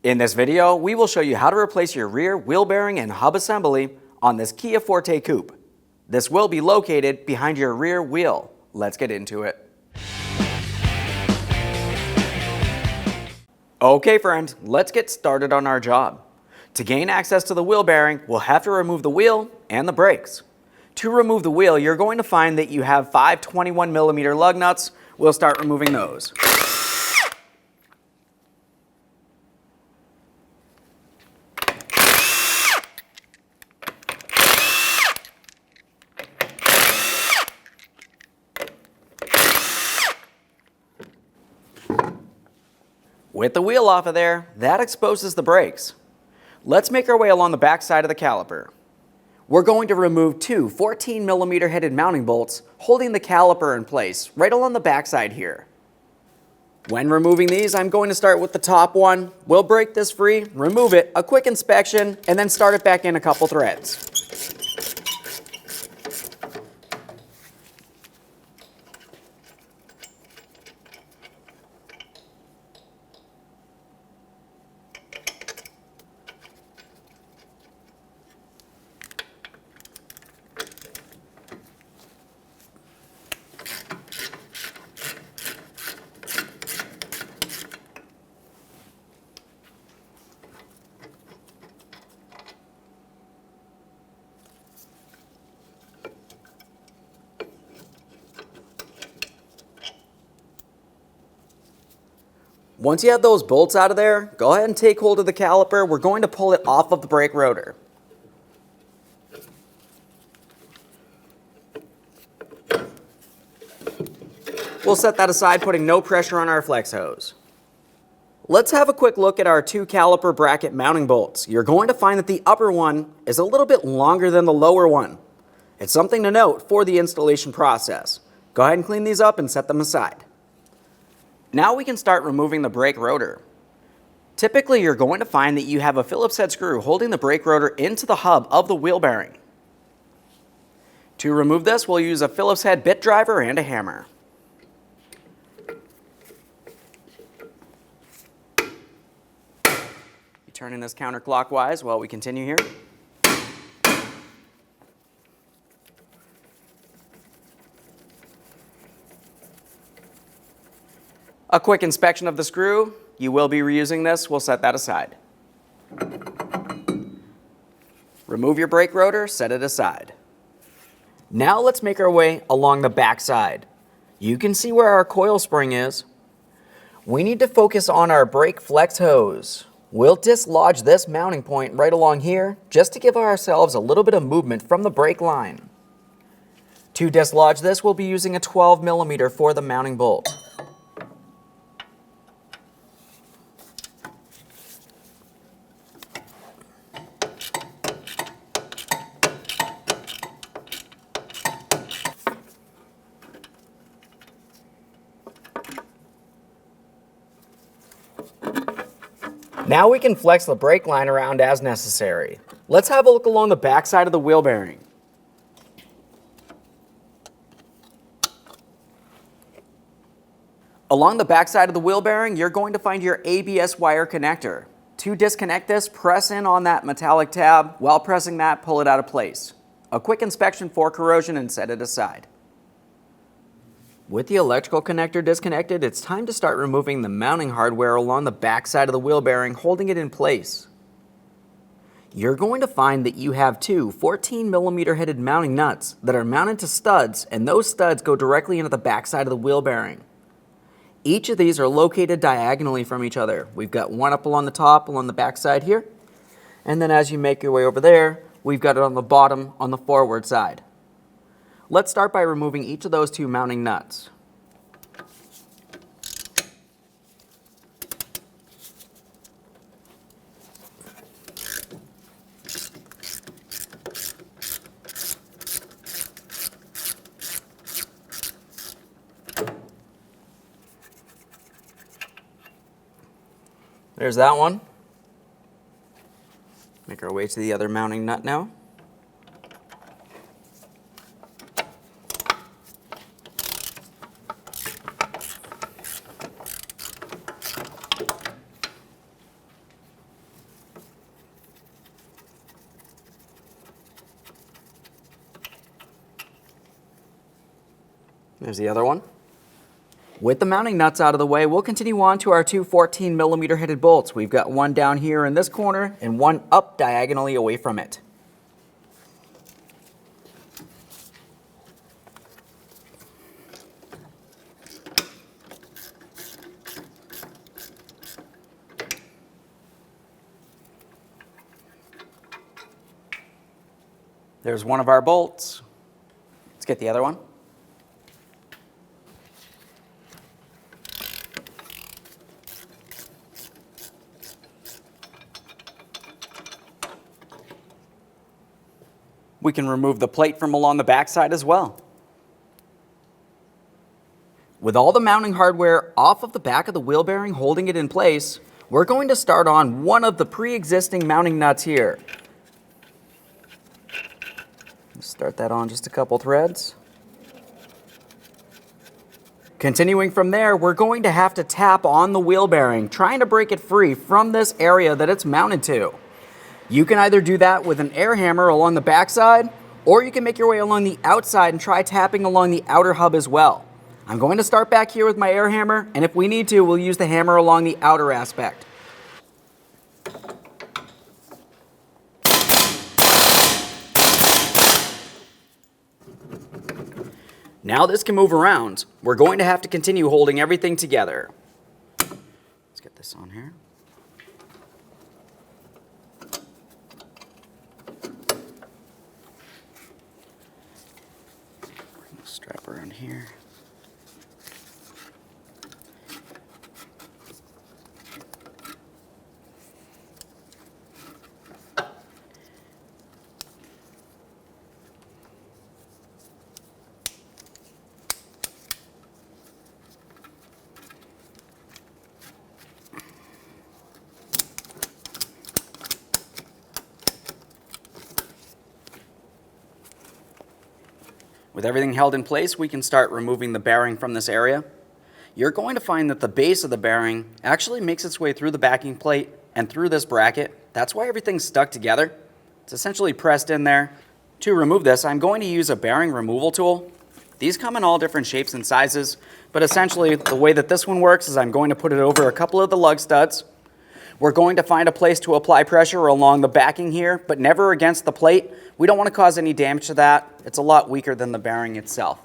In this video, we will show you how to replace your rear wheel bearing and hub assembly on this Kia Forte Koup. This will be located behind your rear wheel. Let's get into it. Okay friend, let's get started on our job. To gain access to the wheel bearing, we'll have to remove the wheel and the brakes. To remove the wheel, you're going to find that you have 5 21mm lug nuts. We'll start removing those. With the wheel off of there, that exposes the brakes. Let's make our way along the back side of the caliper. We're going to remove 2 14mm headed mounting bolts holding the caliper in place right along the back side here. When removing these, I'm going to start with the top one. We'll break this free, remove it, a quick inspection, and then start it back in a couple threads. Once you have those bolts out of there, go ahead and take hold of the caliper. We're going to pull it off of the brake rotor. We'll set that aside, putting no pressure on our flex hose. Let's have a quick look at our 2 caliper bracket mounting bolts. You're going to find that the upper one is a little bit longer than the lower one. It's something to note for the installation process. Go ahead and clean these up and set them aside. Now we can start removing the brake rotor. Typically, you're going to find that you have a Phillips head screw holding the brake rotor into the hub of the wheel bearing. To remove this, we'll use a Phillips head bit driver and a hammer. Be turning this counterclockwise while we continue here. A quick inspection of the screw. You will be reusing this. We'll set that aside. Remove your brake rotor, set it aside. Now let's make our way along the back side. You can see where our coil spring is. We need to focus on our brake flex hose. We'll dislodge this mounting point right along here just to give ourselves a little bit of movement from the brake line. To dislodge this, we'll be using a 12mm for the mounting bolt. Now we can flex the brake line around as necessary. Let's have a look along the back side of the wheel bearing. Along the back side of the wheel bearing, you're going to find your ABS wire connector. To disconnect this, press in on that metallic tab. While pressing that, pull it out of place. A quick inspection for corrosion and set it aside. With the electrical connector disconnected, it's time to start removing the mounting hardware along the back side of the wheel bearing, holding it in place. You're going to find that you have 2 14mm headed mounting nuts that are mounted to studs, and those studs go directly into the back side of the wheel bearing. Each of these are located diagonally from each other. We've got one up along the top, along the back side here, and then as you make your way over there, we've got it on the bottom on the forward side. Let's start by removing each of those 2 mounting nuts. There's that one. Make our way to the other mounting nut now. There's the other one. With the mounting nuts out of the way, we'll continue on to our two 14mm headed bolts. We've got one down here in this corner and one up diagonally away from it. There's one of our bolts. Let's get the other one. We can remove the plate from along the backside as well. With all the mounting hardware off of the back of the wheel bearing holding it in place, we're going to start on one of the pre-existing mounting nuts here. Start that on just a couple threads. Continuing from there, we're going to have to tap on the wheel bearing, trying to break it free from this area that it's mounted to. You can either do that with an air hammer along the backside, or you can make your way along the outside and try tapping along the outer hub as well. I'm going to start back here with my air hammer, and if we need to, we'll use the hammer along the outer aspect. Now this can move around. We're going to have to continue holding everything together. Let's get this on here. Bring the strap around here. With everything held in place, we can start removing the bearing from this area. You're going to find that the base of the bearing actually makes its way through the backing plate and through this bracket. That's why everything's stuck together. It's essentially pressed in there. To remove this, I'm going to use a bearing removal tool. These come in all different shapes and sizes, but essentially the way that this one works is I'm going to put it over a couple of the lug studs. We're going to find a place to apply pressure along the backing here, but never against the plate. We don't want to cause any damage to that. It's a lot weaker than the bearing itself.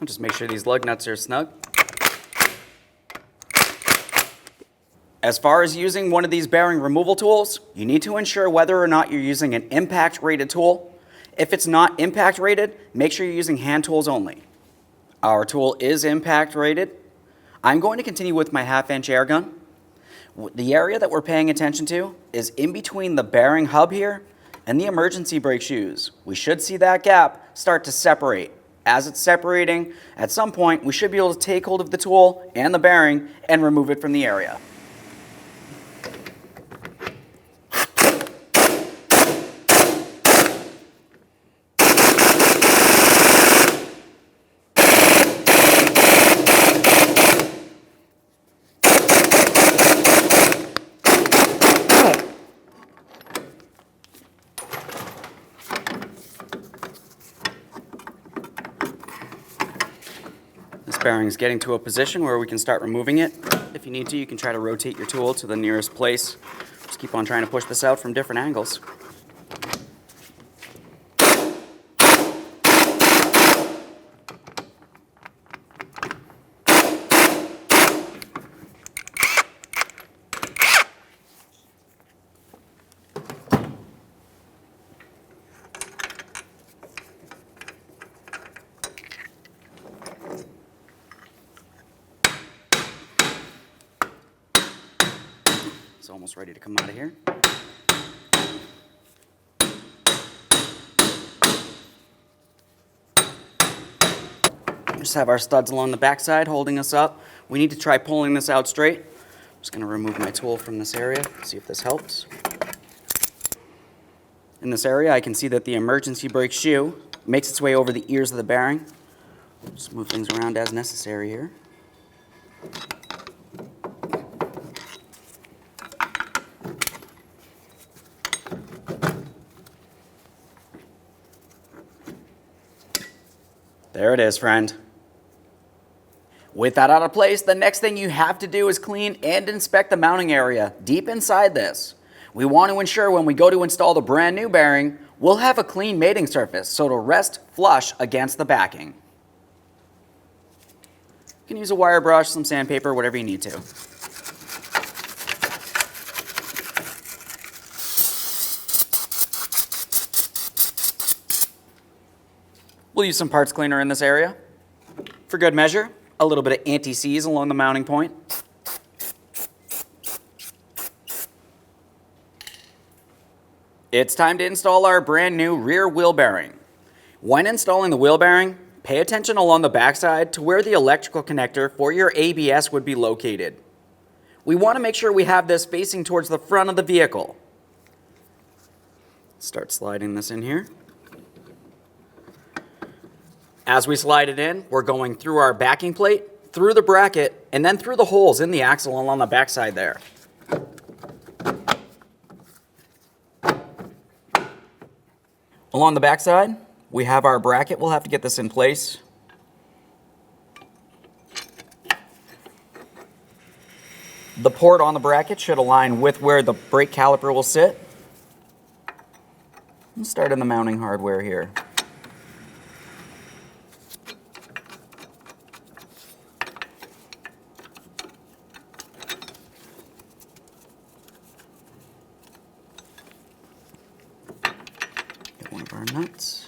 Just make sure these lug nuts are snug. As far as using one of these bearing removal tools, you need to ensure whether or not you're using an impact rated tool. If it's not impact rated, make sure you're using hand tools only. Our tool is impact rated. I'm going to continue with my 1/2-inch air gun. The area that we're paying attention to is in between the bearing hub here and the emergency brake shoes. We should see that gap start to separate. As it's separating, at some point, we should be able to take hold of the tool and the bearing and remove it from the area. This bearing is getting to a position where we can start removing it. If you need to, you can try to rotate your tool to the nearest place. Just keep on trying to push this out from different angles. It's almost ready to come out of here. just have our studs along the backside holding us up. We need to try pulling this out straight. I'm just going to remove my tool from this area, see if this helps. In this area, I can see that the emergency brake shoe makes its way over the ears of the bearing. Just move things around as necessary here. There it is, friend. With that out of place, the next thing you have to do is clean and inspect the mounting area deep inside this. We want to ensure when we go to install the brand new bearing, we'll have a clean mating surface so it'll rest flush against the backing. You can use a wire brush, some sandpaper, whatever you need to. We'll use some parts cleaner in this area. For good measure, a little bit of anti-seize along the mounting point. It's time to install our brand new rear wheel bearing. When installing the wheel bearing, pay attention along the backside to where the electrical connector for your ABS would be located. We want to make sure we have this facing towards the front of the vehicle. Start sliding this in here. As we slide it in, we're going through our backing plate, through the bracket, and then through the holes in the axle along the backside there. Along the backside, we have our bracket. We'll have to get this in place. The port on the bracket should align with where the brake caliper will sit. Let's start in the mounting hardware here. Get one of our nuts.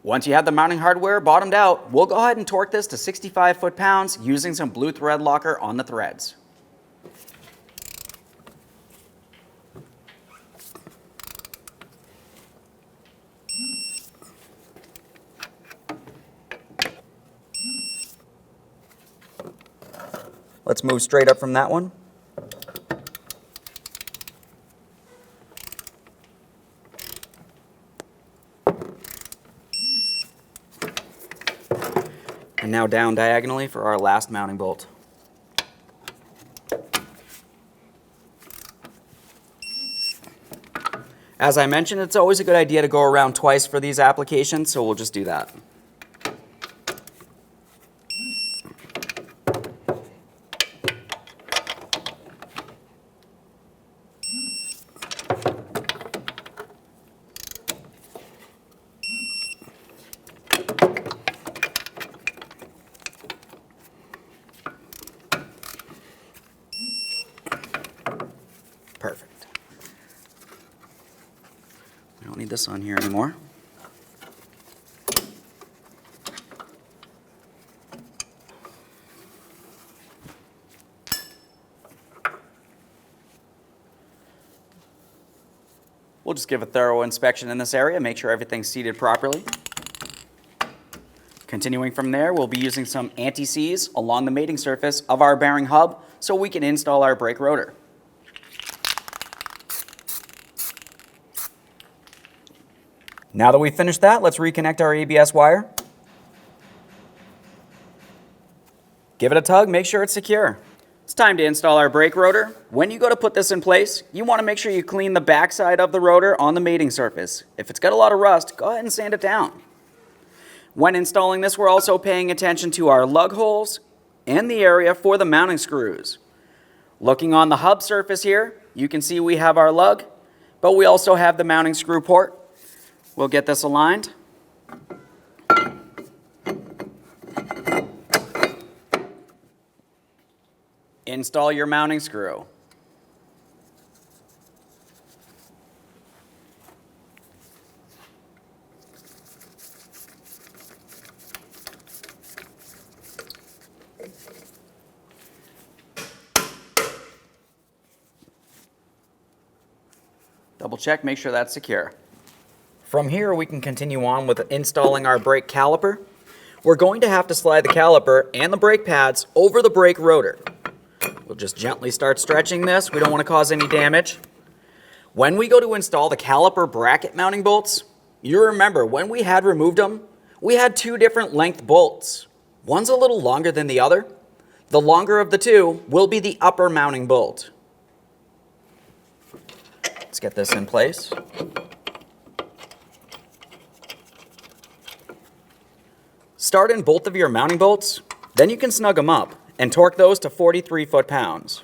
Once you have the mounting hardware bottomed out, we'll go ahead and torque this to 65 foot-pounds using some blue thread locker on the threads. Let's move straight up from that one. And now down diagonally for our last mounting bolt. As I mentioned, it's always a good idea to go around twice for these applications, so we'll just do that. Perfect. We don't need this on here anymore. We'll just give a thorough inspection in this area, make sure everything's seated properly. Continuing from there, we'll be using some anti-seize along the mating surface of our bearing hub so we can install our brake rotor. Now that we've finished that, let's reconnect our ABS wire. Give it a tug, make sure it's secure. It's time to install our brake rotor. When you go to put this in place, you want to make sure you clean the backside of the rotor on the mating surface. If it's got a lot of rust, go ahead and sand it down. When installing this, we're also paying attention to our lug holes and the area for the mounting screws. Looking on the hub surface here, you can see we have our lug. but we also have the mounting screw port. We'll get this aligned. Install your mounting screw. Double check, make sure that's secure. From here, we can continue on with installing our brake caliper. We're going to have to slide the caliper and the brake pads over the brake rotor. We'll just gently start stretching this. We don't want to cause any damage. When we go to install the caliper bracket mounting bolts, you remember when we had removed them, we had two different length bolts. One's a little longer than the other. The longer of the two will be the upper mounting bolt. Let's get this in place. Start in both of your mounting bolts, then you can snug them up and torque those to 43 foot-pounds.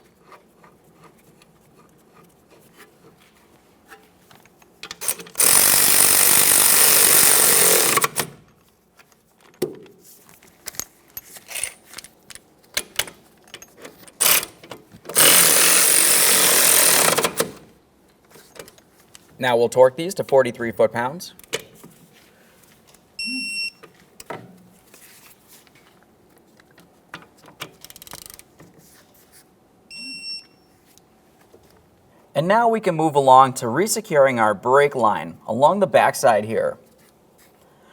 Now we'll torque these to 43 foot-pounds. And now we can move along to resecuring our brake line along the backside here.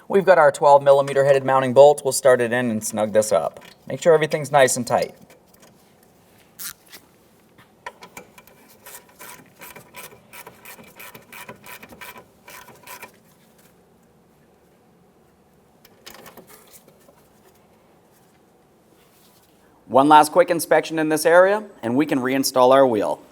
We've got our 12mm headed mounting bolt. We'll start it in and snug this up. Make sure everything's nice and tight. One last quick inspection in this area, and we can reinstall our wheel.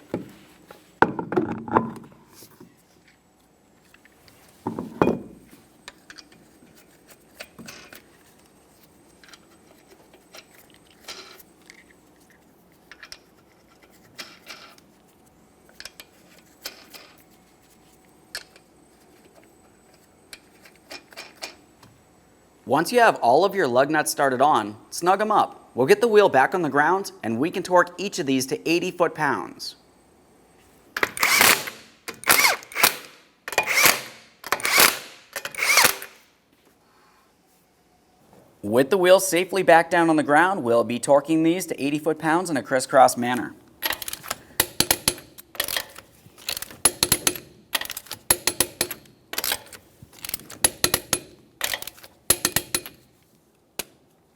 Once you have all of your lug nuts started on, snug them up. We'll get the wheel back on the ground and we can torque each of these to 80 foot-pounds. With the wheel safely back down on the ground, we'll be torquing these to 80 foot-pounds in a crisscross manner.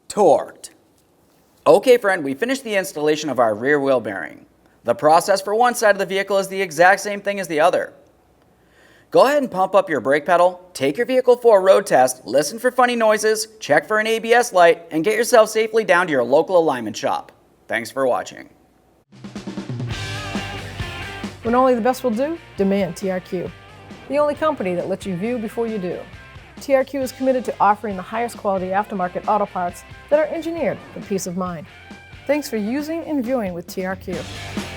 Torqued. Okay friend, we finished the installation of our rear wheel bearing. The process for one side of the vehicle is the exact same thing as the other. Go ahead and pump up your brake pedal, take your vehicle for a road test, listen for funny noises, check for an ABS light, and get yourself safely down to your local alignment shop. Thanks for watching. When only the best will do, demand TRQ. The only company that lets you view before you do. TRQ is committed to offering the highest quality aftermarket auto parts that are engineered for peace of mind. Thanks for using and viewing with TRQ.